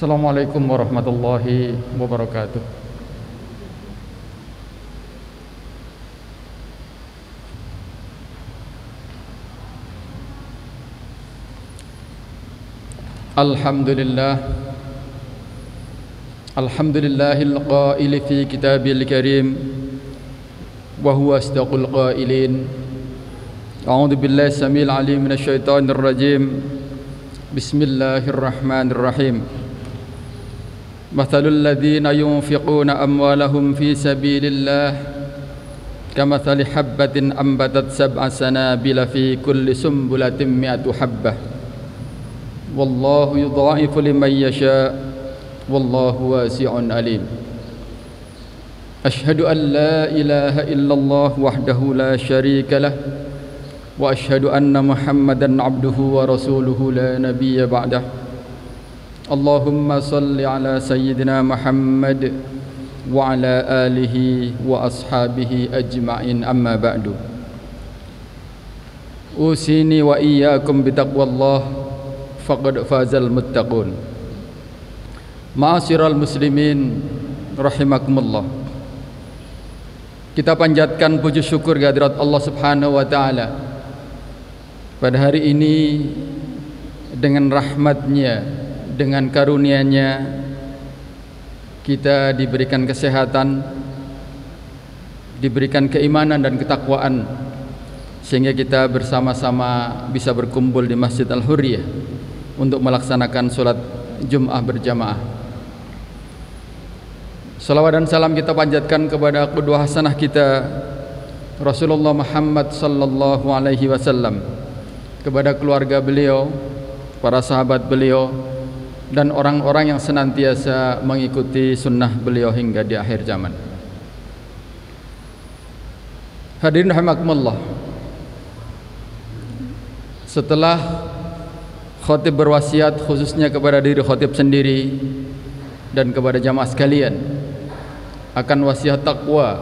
Assalamualaikum warahmatullahi wabarakatuh. Alhamdulillahil qaili fi kitabil karim wa huwa asdaqul qailin. A'udzu billahi samil alim minasy syaithanir rajim. Bismillahirrahmanirrahim. Mathalul ladzina yunfiquna amwalahum fi sabilillah kamathali habbatin ambatat sab'a sanabila fi kulli sumbulatin mi'atu habbah. Wallahu yudha'ifu liman yasha' wallahu wasi'un alim. Ashhadu an la ilaha illallah wahdahu la syarika lah wa ashhadu anna Muhammadan abduhu wa rasuluhu la nabiyya ba'dah. Allahumma salli ala sayyidina Muhammad wa ala alihi wa ashabihi ajma'in, amma ba'du. Usini wa iyyakum bitaqwallah faqad fazal muttaqun. Ma'asyiral muslimin rahimakumullah. Kita panjatkan puji syukur kehadirat Allah Subhanahu wa taala pada hari ini. Dengan rahmatnya, dengan karunia-Nya, kita diberikan kesehatan, diberikan keimanan dan ketakwaan, sehingga kita bersama-sama bisa berkumpul di Masjid Al-Hurriyah untuk melaksanakan sholat Jum'ah berjamaah. Salawat dan salam kita panjatkan kepada qudwah hasanah kita Rasulullah Muhammad sallallahu alaihi wasallam, kepada keluarga beliau, para sahabat beliau, dan orang-orang yang senantiasa mengikuti sunnah beliau hingga di akhir zaman. Hadirin rahimakumullah, setelah khatib berwasiat khususnya kepada diri khatib sendiri dan kepada jamaah sekalian akan wasiat takwa,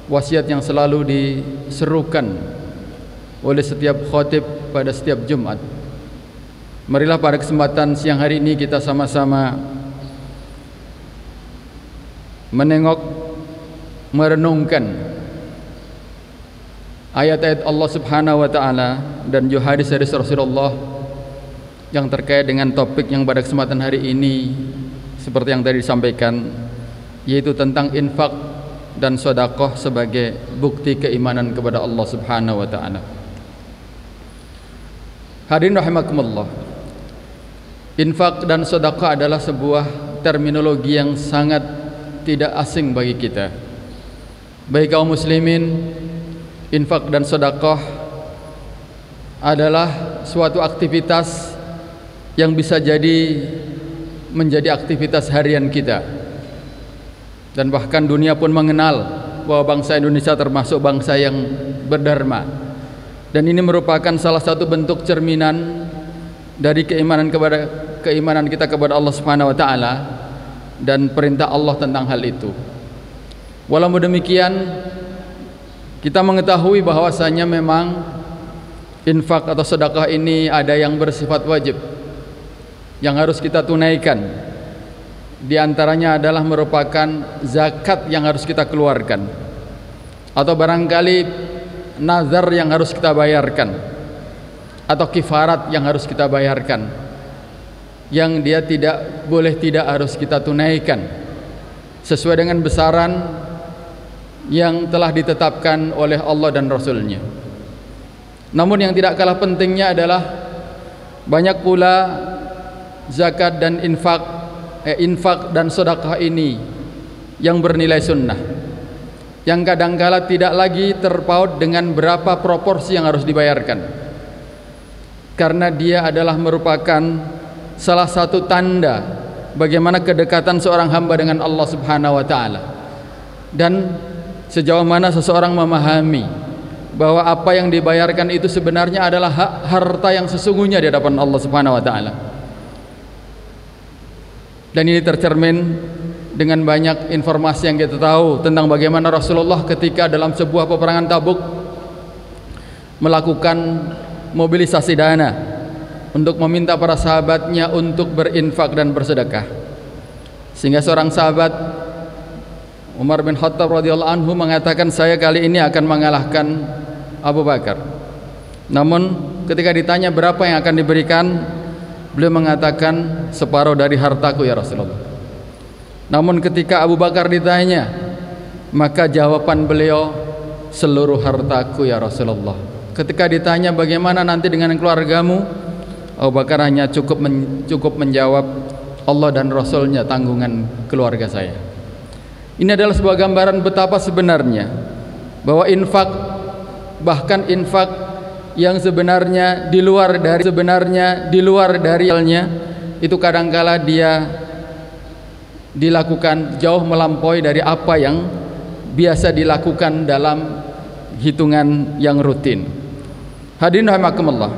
wasiat yang selalu diserukan oleh setiap khatib pada setiap Jumat, marilah pada kesempatan siang hari ini kita sama-sama menengok, merenungkan ayat-ayat Allah Subhanahu wa taala dan juga hadis-hadis Rasulullah yang terkait dengan topik yang pada kesempatan hari ini seperti yang tadi disampaikan, yaitu tentang infak dan sedekah sebagai bukti keimanan kepada Allah Subhanahu wa taala. Hadirin rahimakumullah, infak dan sedekah adalah sebuah terminologi yang sangat tidak asing bagi kita. Bagi kaum muslimin, infak dan sedekah adalah suatu aktivitas yang bisa menjadi aktivitas harian kita. Dan bahkan dunia pun mengenal bahwa bangsa Indonesia termasuk bangsa yang berdharma. Dan ini merupakan salah satu bentuk cerminan dari keimanan kita kepada Allah Subhanahu wa taala dan perintah Allah tentang hal itu. Walaupun demikian, kita mengetahui bahwasanya memang infak atau sedekah ini ada yang bersifat wajib yang harus kita tunaikan. Di antaranya adalah merupakan zakat yang harus kita keluarkan, atau barangkali nazar yang harus kita bayarkan, atau kifarat yang harus kita bayarkan, yang dia tidak harus kita tunaikan sesuai dengan besaran yang telah ditetapkan oleh Allah dan Rasul-Nya. Namun yang tidak kalah pentingnya adalah banyak pula zakat dan infak dan sedekah ini yang bernilai sunnah, yang kadangkala tidak lagi terpaut dengan berapa proporsi yang harus dibayarkan, karena dia adalah merupakan salah satu tanda bagaimana kedekatan seorang hamba dengan Allah Subhanahu wa taala, dan sejauh mana seseorang memahami bahwa apa yang dibayarkan itu sebenarnya adalah hak harta yang sesungguhnya di hadapan Allah Subhanahu wa taala. Dan ini tercermin dengan banyak informasi yang kita tahu tentang bagaimana Rasulullah ketika dalam sebuah peperangan Tabuk melakukan mobilisasi dana untuk meminta para sahabatnya untuk berinfak dan bersedekah, sehingga seorang sahabat Umar bin Khattab radhiyallahu anhu mengatakan, saya kali ini akan mengalahkan Abu Bakar. Namun ketika ditanya berapa yang akan diberikan, beliau mengatakan separuh dari hartaku ya Rasulullah. Namun ketika Abu Bakar ditanya, maka jawaban beliau seluruh hartaku ya Rasulullah. Ketika ditanya bagaimana nanti dengan keluargamu, Abu Bakar hanya cukup menjawab, Allah dan Rasulnya tanggungan keluarga saya. Ini adalah sebuah gambaran betapa sebenarnya bahwa infak, bahkan infak yang sebenarnya di luar darinya itu kadangkala dia dilakukan jauh melampaui dari apa yang biasa dilakukan dalam hitungan yang rutin. Hadirin rahimakumullah.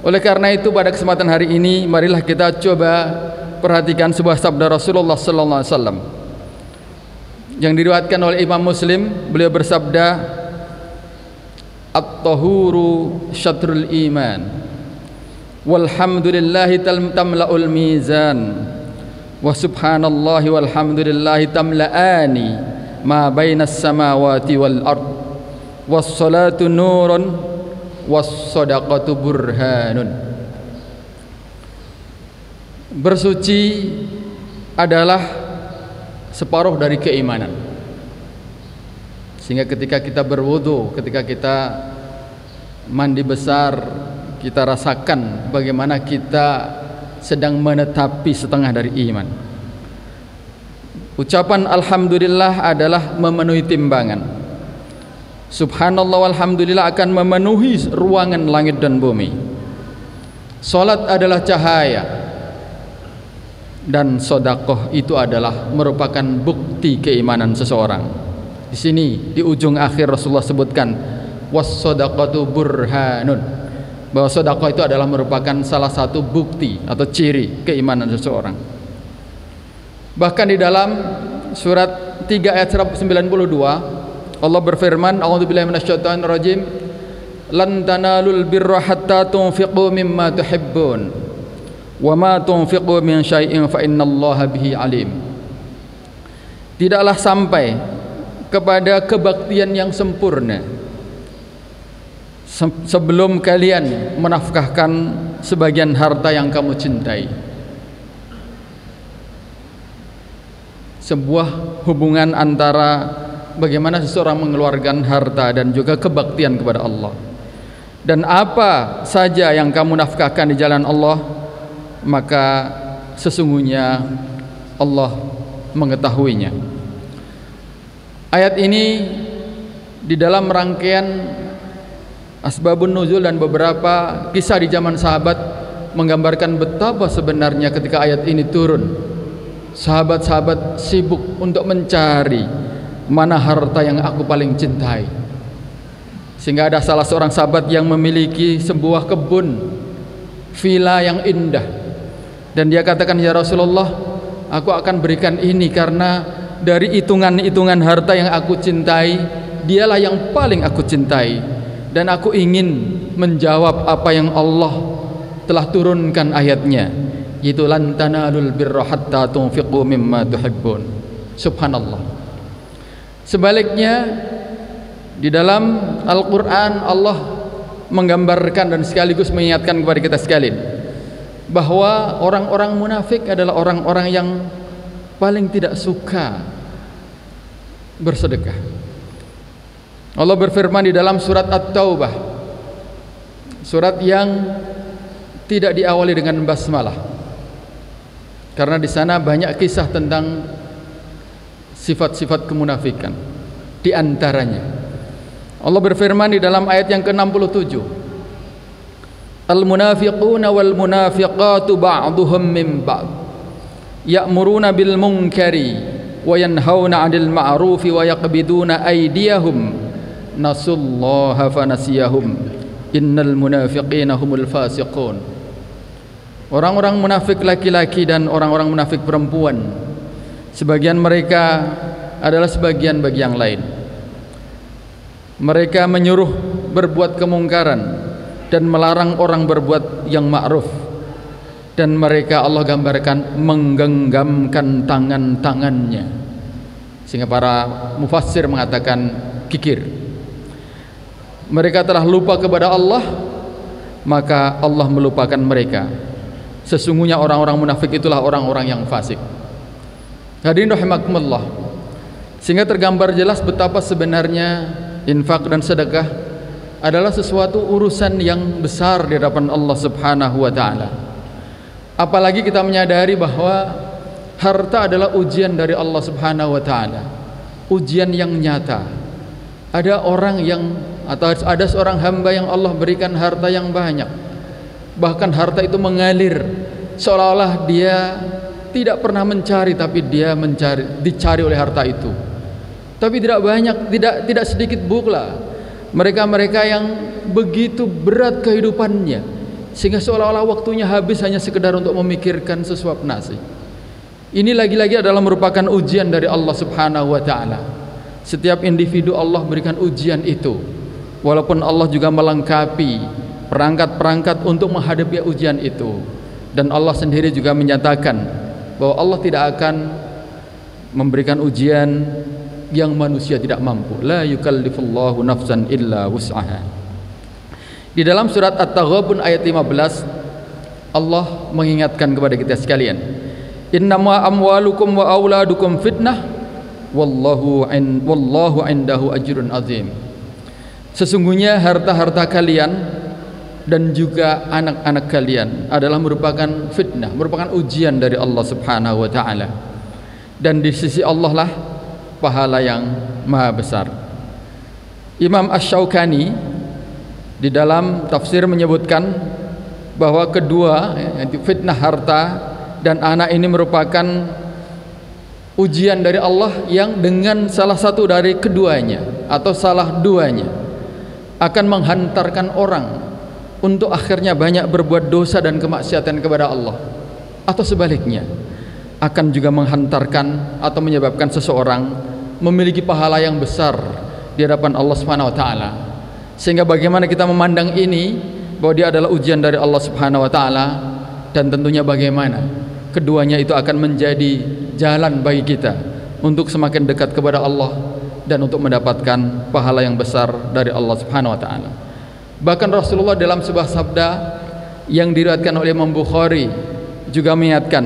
Oleh karena itu pada kesempatan hari ini marilah kita coba perhatikan sebuah sabda Rasulullah sallallahu alaihi wasallam yang diriwayatkan oleh Imam Muslim. Beliau bersabda, at-tahuru syatrul iman walhamdulillahi tamla'ul mizan wa subhanallahi walhamdulillahi tamla'ani ma bainas samawati wal ard was-salatu nurun was-sadaqatu burhanun. Bersuci adalah separuh dari keimanan, sehingga ketika kita berwudu, ketika kita mandi besar, kita rasakan bagaimana kita sedang menetapi setengah dari iman. Ucapan alhamdulillah adalah memenuhi timbangan. Subhanallah walhamdulillah akan memenuhi ruangan langit dan bumi. Salat adalah cahaya, dan sedekah itu adalah merupakan bukti keimanan seseorang. Di sini di ujung akhir Rasulullah sebutkan was-sadaqatu burhanun, bahwa sedekah itu adalah merupakan salah satu bukti atau ciri keimanan seseorang. Bahkan di dalam surat 3 ayat 192 Allah berfirman, a'udzubillahi minasyaitonir rajim, lan tanalul birra hatta tunfiqu mimma tuhibbun wa ma tunfiqu min syai'in fa innallaha bihi alim. Tidaklah sampai kepada kebaktian yang sempurna sebelum kalian menafkahkan sebagian harta yang kamu cintai. Sebuah hubungan antara bagaimana seseorang mengeluarkan harta dan juga kebaktian kepada Allah. Dan apa saja yang kamu nafkahkan di jalan Allah, maka sesungguhnya Allah mengetahuinya. Ayat ini di dalam rangkaian asbabun nuzul dan beberapa kisah di zaman sahabat menggambarkan betapa sebenarnya ketika ayat ini turun, sahabat-sahabat sibuk untuk mencari mana harta yang aku paling cintai. Sehingga ada salah seorang sahabat yang memiliki sebuah kebun villa yang indah, dan dia katakan, ya Rasulullah, aku akan berikan ini karena dari hitungan-hitungan harta yang aku cintai, dialah yang paling aku cintai, dan aku ingin menjawab apa yang Allah telah turunkan ayatnya, yaitu lan tanalul birra hatta tunfiqu mimma tuhibbun. Subhanallah. Sebaliknya di dalam Al-Quran Allah menggambarkan dan sekaligus mengingatkan kepada kita sekalian bahwa orang-orang munafik adalah orang-orang yang paling tidak suka bersedekah. Allah berfirman di dalam surat At-Taubah, surat yang tidak diawali dengan basmalah, karena di sana banyak kisah tentang sifat-sifat kemunafikan. Di antaranya Allah berfirman di dalam ayat yang ke-67, al-munafiquna wal munafiqatu ba'duhum min ba'd ya'muruna bil munkari wa yanhauna 'anil ma'rufi wa yaqbiduna aydiyahum nasullaha fanasiyahum innal munafiqina humul fasiqun. Orang-orang munafik laki-laki dan orang-orang munafik perempuan, sebagian mereka adalah sebagian bagi yang lain. Mereka menyuruh berbuat kemungkaran dan melarang orang berbuat yang ma'ruf, dan mereka Allah gambarkan menggenggamkan tangan-tangannya, sehingga para mufassir mengatakan kikir. Mereka telah lupa kepada Allah, maka Allah melupakan mereka. Sesungguhnya orang-orang munafik itulah orang-orang yang fasik. Hadirin rahimakumullah, sehingga tergambar jelas betapa sebenarnya infak dan sedekah adalah sesuatu urusan yang besar di hadapan Allah Subhanahu wa taala. Apalagi kita menyadari bahwa harta adalah ujian dari Allah Subhanahu wa taala, ujian yang nyata. Ada orang yang, atau ada seorang hamba yang Allah berikan harta yang banyak, bahkan harta itu mengalir seolah-olah dia tidak pernah mencari, tapi dia dicari oleh harta itu. Tapi tidak banyak, tidak sedikit pula mereka-mereka yang begitu berat kehidupannya, sehingga seolah-olah waktunya habis hanya sekedar untuk memikirkan sesuap nasi. Ini lagi-lagi adalah merupakan ujian dari Allah Subhanahu wa taala. Setiap individu Allah berikan ujian itu, walaupun Allah juga melengkapi perangkat-perangkat untuk menghadapi ujian itu. Dan Allah sendiri juga menyatakan bahwa Allah tidak akan memberikan ujian yang manusia tidak mampu. La yukallifullahu nafsan illa wus'aha. Di dalam surat At-Taghabun ayat 15, Allah mengingatkan kepada kita sekalian, innama amwalukum wa auladukum fitnah wallahu indahu ajrun azim. Sesungguhnya harta-harta kalian dan juga anak-anak kalian adalah merupakan fitnah, merupakan ujian dari Allah Subhanahu wa taala. Dan di sisi Allah lah pahala yang maha besar. Imam Asy-Syaukani di dalam tafsir menyebutkan bahwa kedua, fitnah harta dan anak ini merupakan ujian dari Allah yang dengan salah satu dari keduanya atau salah duanya akan menghantarkan orang untuk akhirnya banyak berbuat dosa dan kemaksiatan kepada Allah, atau sebaliknya akan juga menghantarkan atau menyebabkan seseorang memiliki pahala yang besar di hadapan Allah Subhanahu wa taala. Sehingga bagaimana kita memandang ini, bahwa dia adalah ujian dari Allah Subhanahu wa taala, dan tentunya bagaimana keduanya itu akan menjadi jalan bagi kita untuk semakin dekat kepada Allah dan untuk mendapatkan pahala yang besar dari Allah Subhanahu wa taala. Bahkan Rasulullah dalam sebuah sabda yang diriwayatkan oleh Imam Bukhari juga mengingatkan,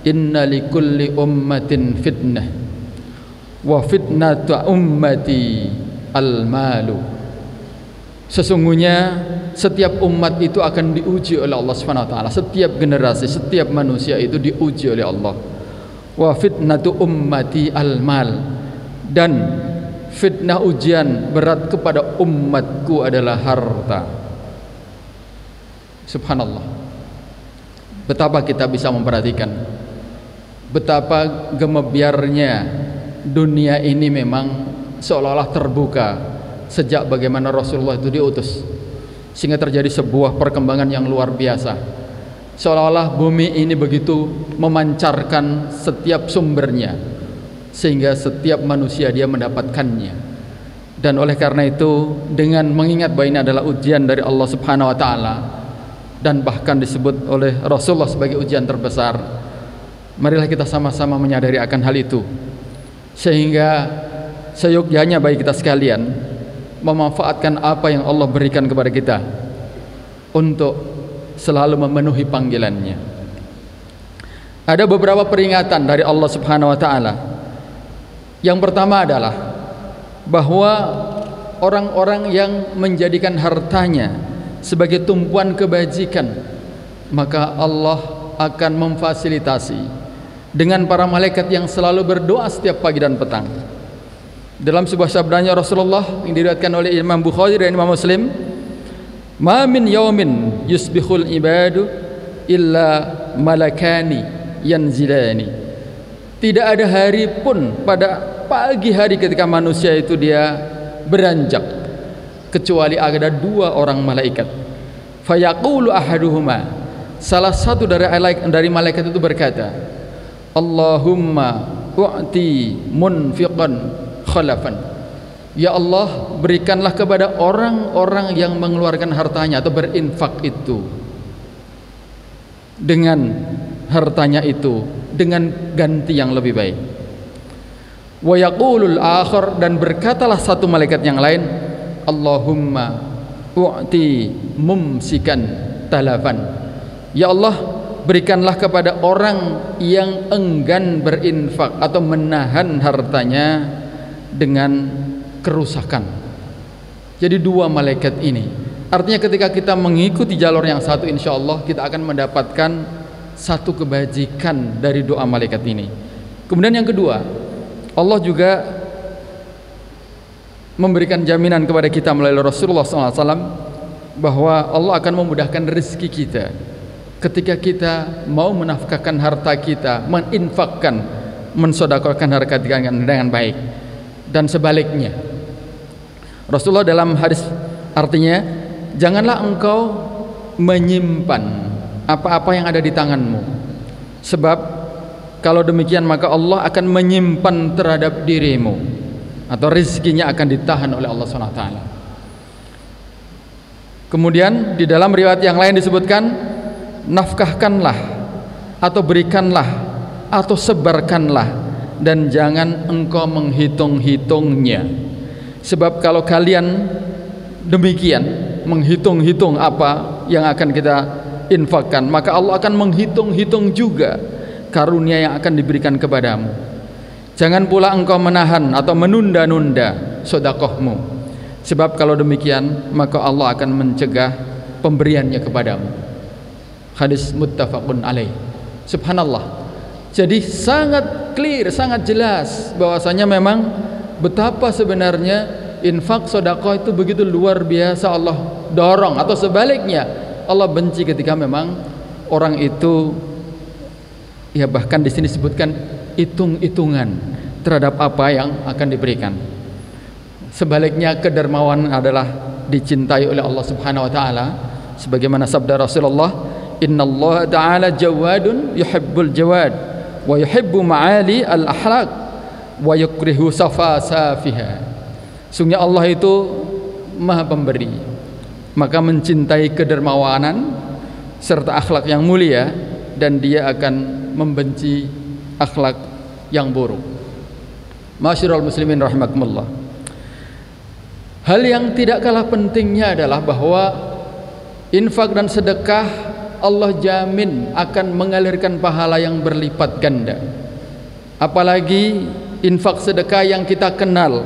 inna likulli ummatin fitnah wa fitnatu ummati al-malu. Sesungguhnya setiap umat itu akan diuji oleh Allah Subhanahu wa taala. Setiap generasi, setiap manusia itu diuji oleh Allah. Wa fitnatu ummati al-mal, dan fitnah ujian berat kepada umatku adalah harta. Subhanallah. Betapa kita bisa memperhatikan betapa gemebiarnya dunia ini memang seolah-olah terbuka sejak bagaimana Rasulullah itu diutus, sehingga terjadi sebuah perkembangan yang luar biasa. Seolah-olah bumi ini begitu memancarkan setiap sumbernya, sehingga setiap manusia dia mendapatkannya. Dan oleh karena itu, dengan mengingat bahwa ini adalah ujian dari Allah Subhanahu wa taala, dan bahkan disebut oleh Rasulullah sebagai ujian terbesar, marilah kita sama-sama menyadari akan hal itu, sehingga seyogyanya bagi kita sekalian memanfaatkan apa yang Allah berikan kepada kita untuk selalu memenuhi panggilannya. Ada beberapa peringatan dari Allah Subhanahu wa taala. Yang pertama adalah bahwa orang-orang yang menjadikan hartanya sebagai tumpuan kebajikan, maka Allah akan memfasilitasi dengan para malaikat yang selalu berdoa setiap pagi dan petang. Dalam sebuah sabdanya Rasulullah yang diriwayatkan oleh Imam Bukhari dan Imam Muslim, ma min yaumin yusbihul ibadu illa malakani yanzilani. Tidak ada hari pun pada pagi hari ketika manusia itu dia beranjak, kecuali ada dua orang malaikat. Fayaqulu ahaduhuma, salah satu dari malaikat itu berkata, Allahumma u'ti munfiqan khalafan. Ya Allah, berikanlah kepada orang-orang yang mengeluarkan hartanya atau berinfak itu dengan hartanya itu dengan ganti yang lebih baik. Wa yaqulul akhar, dan berkatalah satu malaikat yang lain, Allahumma u'ti mumsikan talafan. Ya Allah, berikanlah kepada orang yang enggan berinfak atau menahan hartanya dengan kerusakan. Jadi dua malaikat ini, artinya ketika kita mengikuti jalur yang satu, insya Allah kita akan mendapatkan satu kebajikan dari doa malaikat ini. Kemudian yang kedua, Allah juga memberikan jaminan kepada kita melalui Rasulullah SAW bahwa Allah akan memudahkan rezeki kita ketika kita mau menafkahkan harta kita, meninfakkan, mensedekahkan harta kita dengan baik. Dan sebaliknya, Rasulullah dalam hadis artinya, janganlah engkau menyimpan apa-apa yang ada di tanganmu, sebab kalau demikian maka Allah akan menyimpan terhadap dirimu, atau rezekinya akan ditahan oleh Allah SWT. Kemudian di dalam riwayat yang lain disebutkan, nafkahkanlah atau berikanlah atau sebarkanlah, dan jangan engkau menghitung-hitungnya, sebab kalau kalian demikian menghitung-hitung apa yang akan kita infakkan, maka Allah akan menghitung-hitung juga karunia yang akan diberikan kepadamu. Jangan pula engkau menahan atau menunda-nunda sedekahmu, sebab kalau demikian maka Allah akan mencegah pemberiannya kepadamu. Hadis muttafaqun alaih. Subhanallah. Jadi sangat clear, sangat jelas bahwasanya memang betapa sebenarnya infak sedekah itu begitu luar biasa Allah dorong, atau sebaliknya Allah benci ketika memang orang itu, ya bahkan di sini disebutkan hitung-hitungan terhadap apa yang akan diberikan. Sebaliknya kedermawan adalah dicintai oleh Allah Subhanahu wa taala, sebagaimana sabda Rasulullah, innallaha ta'ala jawadun yuhibbul jawad wa yuhibbu ma'ali al-akhlaq wa yukrihu safasafiha. Sungguhnya Allah itu Maha Pemberi, maka mencintai kedermawanan serta akhlak yang mulia, dan Dia akan membenci akhlak yang buruk. Ma'asyiral muslimin rahimakumullah. Hal yang tidak kalah pentingnya adalah bahwa infak dan sedekah Allah jamin akan mengalirkan pahala yang berlipat ganda. Apalagi infak sedekah yang kita kenal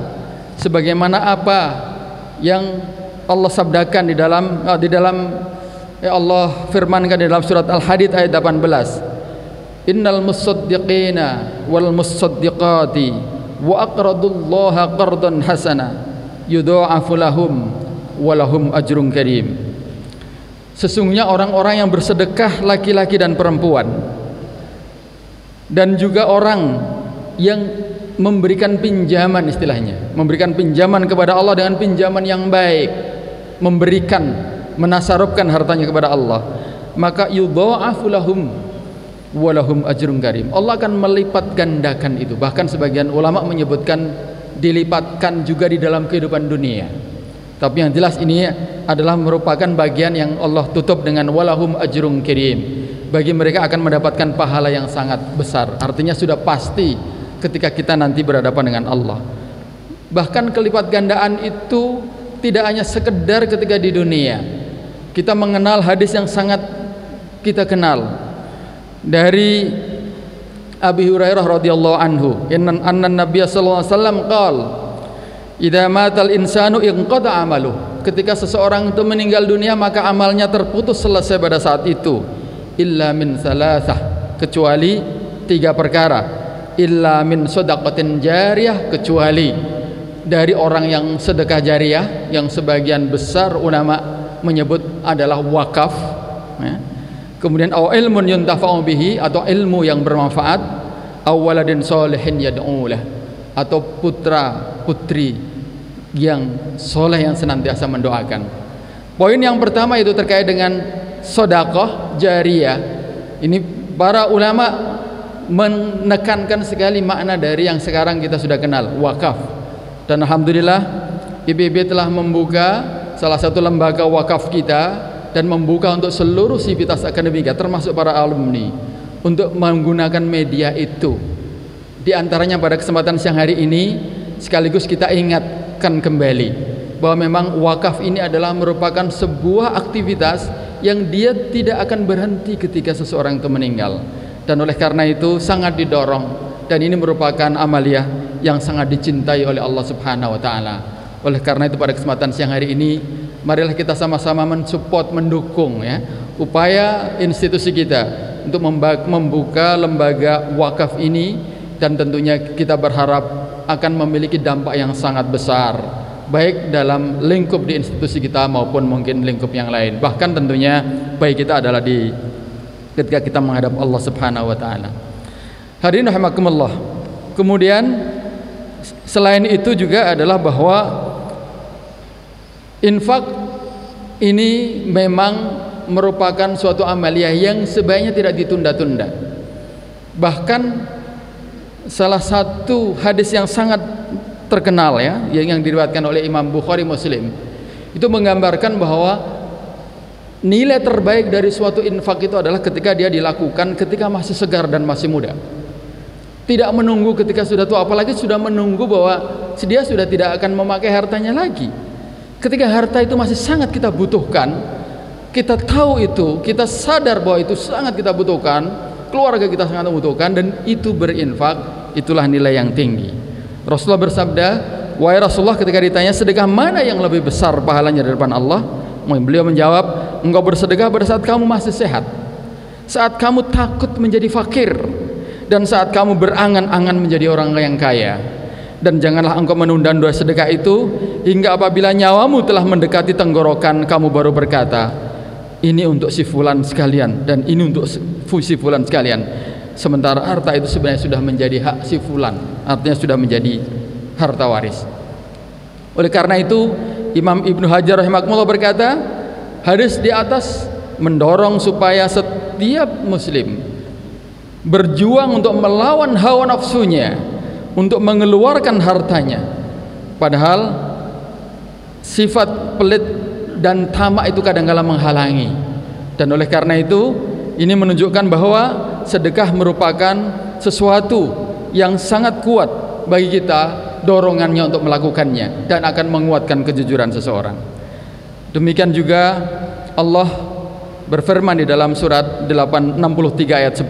sebagaimana apa yang Allah sabdakan di dalam Allah firmankan di dalam surat Al-Hadid ayat 18. Innal musaddiqina wal musaddiqati wa aqradullaha qardan hasana yudha'afu lahum wa lahum ajrun karim. Sesungguhnya orang-orang yang bersedekah laki-laki dan perempuan, dan juga orang yang memberikan pinjaman, istilahnya memberikan pinjaman kepada Allah dengan pinjaman yang baik, memberikan, menasarufkan hartanya kepada Allah, maka yudha'afu lahum wa lahum ajrun karim. Allah akan melipat gandakan itu. Bahkan sebagian ulama menyebutkan dilipatkan juga di dalam kehidupan dunia. Tapi yang jelas ini adalah merupakan bagian yang Allah tutup dengan walahum ajrun karim. Bagi mereka akan mendapatkan pahala yang sangat besar. Artinya sudah pasti ketika kita nanti berhadapan dengan Allah. Bahkan kelipat gandaan itu tidak hanya sekedar ketika di dunia. Kita mengenal hadis yang sangat kita kenal dari Abi Hurairah radhiyallahu anhu, anna Nabiy sallallahu alaihi wasallam qala idza matal insanu inqata amaluh. Ketika seseorang itu meninggal dunia maka amalnya terputus selesai pada saat itu. Illa min salasah, kecuali 3 perkara. Illa min shadaqatin jariyah, kecuali dari orang yang sedekah jariyah, yang sebagian besar ulama menyebut adalah wakaf, ya. Kemudian aw ilmun yuntafa'u bihi, atau ilmu yang bermanfaat, aw waladin sholihin yad'ulah, atau putra putri yang soleh yang senantiasa mendoakan. Poin yang pertama itu terkait dengan sedekah jariyah. Ini para ulama menekankan sekali makna dari yang sekarang kita sudah kenal, wakaf. Dan alhamdulillah IPB telah membuka salah satu lembaga wakaf kita dan membuka untuk seluruh sivitas akademika termasuk para alumni untuk menggunakan media itu. Di antaranya pada kesempatan siang hari ini sekaligus kita ingatkan kembali bahwa memang wakaf ini adalah merupakan sebuah aktivitas yang dia tidak akan berhenti ketika seseorang itu meninggal, dan oleh karena itu sangat didorong, dan ini merupakan amaliyah yang sangat dicintai oleh Allah Subhanahu wa taala. Oleh karena itu pada kesempatan siang hari ini marilah kita sama-sama mensupport, mendukung ya upaya institusi kita untuk membuka lembaga wakaf ini, dan tentunya kita berharap akan memiliki dampak yang sangat besar baik dalam lingkup di institusi kita maupun mungkin lingkup yang lain. Bahkan tentunya baik kita adalah di ketika kita menghadap Allah Subhanahu wa taala. Hadirin rahimakumullah. Kemudian selain itu juga adalah bahwa infak ini memang merupakan suatu amaliyah yang sebaiknya tidak ditunda-tunda. Bahkan salah satu hadis yang sangat terkenal ya yang diriwayatkan oleh Imam Bukhari Muslim itu menggambarkan bahwa nilai terbaik dari suatu infak itu adalah ketika dia dilakukan ketika masih segar dan masih muda, tidak menunggu ketika sudah tua, apalagi sudah menunggu bahwa dia sudah tidak akan memakai hartanya lagi. Ketika harta itu masih sangat kita butuhkan, kita tahu itu, kita sadar bahwa itu sangat kita butuhkan, keluarga kita sangat membutuhkan, dan itu berinfak, itulah nilai yang tinggi. Rasulullah bersabda, wahai Rasulullah, ketika ditanya sedekah mana yang lebih besar pahalanya di depan Allah, beliau menjawab, engkau bersedekah pada saat kamu masih sehat, saat kamu takut menjadi fakir, dan saat kamu berangan-angan menjadi orang yang kaya. Dan janganlah engkau menunda dua sedekah itu hingga apabila nyawamu telah mendekati tenggorokan kamu baru berkata, ini untuk si fulan sekalian dan ini untuk si fulan sekalian, sementara harta itu sebenarnya sudah menjadi hak si fulan, artinya sudah menjadi harta waris. Oleh karena itu Imam Ibnu Hajar rahimahullah berkata, hadis di atas mendorong supaya setiap muslim berjuang untuk melawan hawa nafsunya, untuk mengeluarkan hartanya, padahal sifat pelit dan tamak itu kadang-kala menghalangi. Dan oleh karena itu ini menunjukkan bahwa sedekah merupakan sesuatu yang sangat kuat bagi kita, dorongannya untuk melakukannya, dan akan menguatkan kejujuran seseorang. Demikian juga Allah berfirman di dalam surat 63 ayat 10,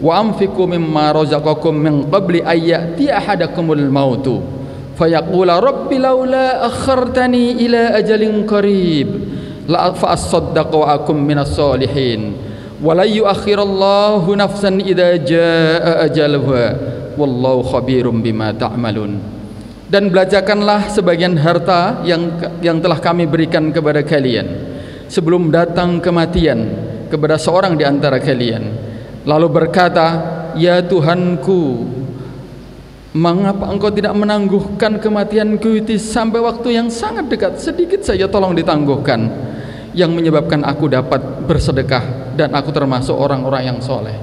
wa anfiqu mimma razaqakum min qabli ayyati ahadakumul mautu fayaqula rabbi laula akhartani ila ajalin qarib la fa asaddaqu wa akum minas solihin wala yuakhirallahu nafsan idza jaa ajaluha wallahu khabirum bima ta'malun. Dan belajarkanlah sebagian harta yang telah kami berikan kepada kalian sebelum datang kematian kepada seorang di antara kalian, lalu berkata, ya Tuhanku, mengapa engkau tidak menangguhkan kematianku itu sampai waktu yang sangat dekat, sedikit saja tolong ditangguhkan, yang menyebabkan aku dapat bersedekah dan aku termasuk orang-orang yang soleh.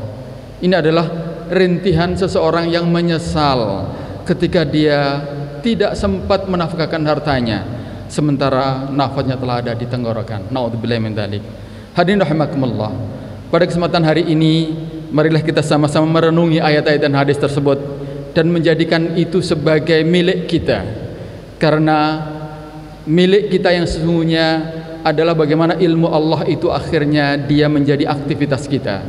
Ini adalah rintihan seseorang yang menyesal ketika dia tidak sempat menafkahkan hartanya sementara nafasnya telah ada di tenggorokan. Naudzubillahi min dzalik. Hadirin rahimakumullah, pada kesempatan hari ini marilah kita sama-sama merenungi ayat-ayat dan hadis tersebut dan menjadikan itu sebagai milik kita, karena milik kita yang sesungguhnya adalah bagaimana ilmu Allah itu akhirnya dia menjadi aktivitas kita,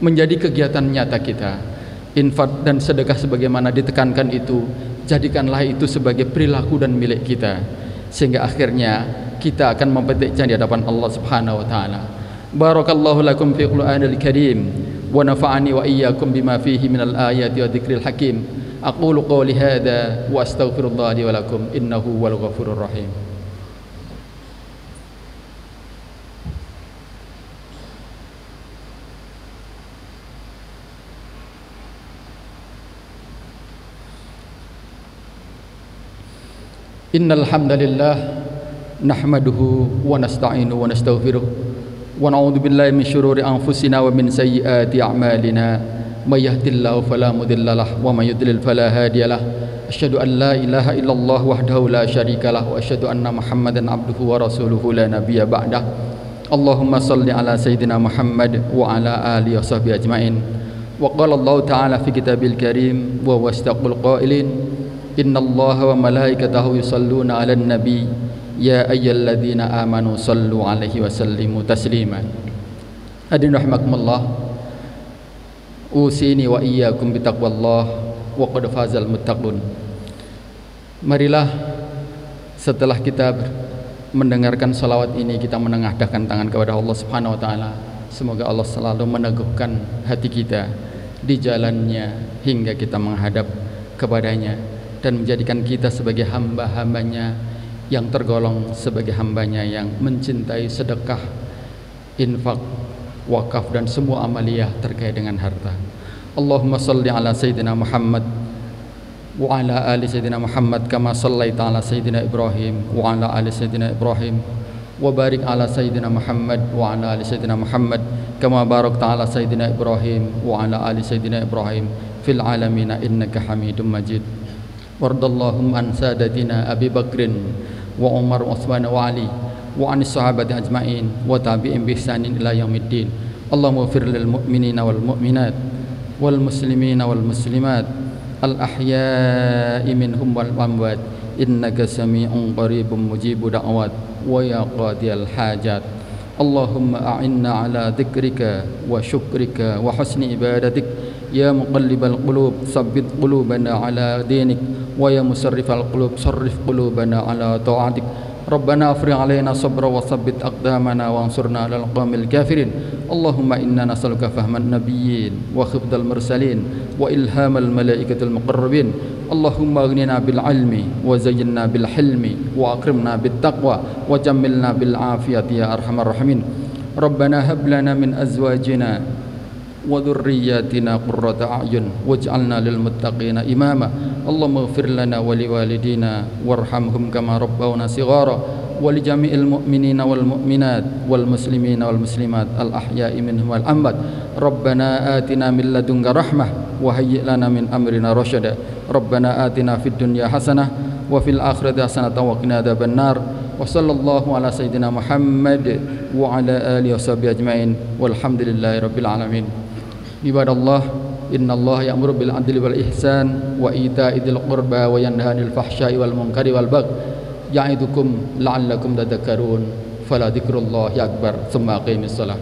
menjadi kegiatan nyata kita. Infak dan sedekah sebagaimana ditekankan itu, jadikanlah itu sebagai perilaku dan milik kita, sehingga akhirnya kita akan memetiknya di hadapan Allah Subhanahu wa taala. Barakallahu lakum fi Qur'anil Karim wa nafa'ani wa iyyakum bima fihi minal ayati wa dzikril hakim. Aqulu qawli hadza wa astaghfirullah li wa lakum innahu wal ghafurur rahim. Innal hamdalillah nahmaduhu wa nasta'inuhu wa nastaghfiruh wa na'udzu billahi min syururi anfusina wa min sayyiati a'malina may yahdihillahu fala mudilla lahu wa may yudlil fala hadiya lahu. Asyhadu an la ilaha illallah wahdahu la syarikalah wa asyhadu anna Muhammadan abduhu wa rasuluhu la nabiyya ba'dah. Allahumma salli ala sayyidina Muhammad wa ala alihi wa sahbihi ajmain. Wa qala Allah ta'ala fi kitabil karim wa wastaqul qailin innallaha wa malaikatahu yusalluna 'alan nabi ya ayyuhalladzina amanu sallu 'alaihi wa sallimu taslima. Hadirin rahimakumullah, usini wa iyyakum bitaqwallah wa qad fazal muttaqun. Marilah setelah kita mendengarkan salawat ini, kita menengadahkan tangan kepada Allah Subhanahu wa taala. Semoga Allah selalu meneguhkan hati kita di jalannya hingga kita menghadap kepadanya dan menjadikan kita sebagai hamba-hambanya yang tergolong sebagai hambanya yang mencintai sedekah, infak, wakaf dan semua amaliyah terkait dengan harta. Allahumma salli ala sayyidina Muhammad wa ala ali sayyidina Muhammad kama sallaita ala sayyidina Ibrahim wa ala ali sayyidina Ibrahim wa barik ala sayyidina Muhammad wa ala ali sayyidina Muhammad kama barakta ala sayyidina Ibrahim wa ala ali sayyidina Ibrahim fil alamin innaka Hamidum Majid. Wardallahum an sadatina Abi Bakrin wa Umar wa Utsman wa Ali wa anis sahabati ajmain wa tabi'in bi ihsanin ila yaumiddin. Allahumma ighfir lil mu'minina wal mu'minat wal muslimina wal muslimat al ahya'i minhum wal amwat innaka sami'un qaribun mujibud da'wat wa ya qadiyal hajat. Allahumma a'inna ala dzikrika wa syukrika wa husni ibadatik ya muqallibal qulub tsabbit qulubana ala dinik wa ya musarrifal qulub sarrif qulubana ala ta'atik. Rabbana afrigh alaina sabra wa tsabbit aqdamana wansurna 'alal qaumil kafirin. Allahumma inna nas'aluka fahman nabiyyin wa khifdal mursalin wa ilhamal malaikatil muqarrabin. Allahumma aghnina bil ilmi wa zayyinna bil hilmi wa akrimna bit taqwa wa jammilna bil afiyati ya arhamar rahimin. Rabbana hab lana min azwajina wa dhurriyyatina qurrata a'yun waj'alna lil muttaqina imama. Allahumma ighfir lana wa liwalidina warhamhum kama rabbawna shighara wa li jami'il mu'minina wal mu'minat wal muslimina wal muslimat al ahya'i minhum wal amwat. Rabbana atina min ladunka rahmah wa hayyi' lana min amrina rasyada. Rabbana atina fid dunya hasanah wa fil akhirati hasanah wa qina adzabannar. Wa sallallahu ala sayyidina Muhammad wa ala alihi washabihi ajmain walhamdulillahi rabbil alamin. Ibadallah, innallaha ya'muru bil 'adli wal ihsan wa ita'i dzil qurba wa yanha 'anil fahsya'i wal munkari wal baghi ya'idukum la'allakum tadhakkarun. Fala dzikrullahi akbar. Tsumma aqimis shalah.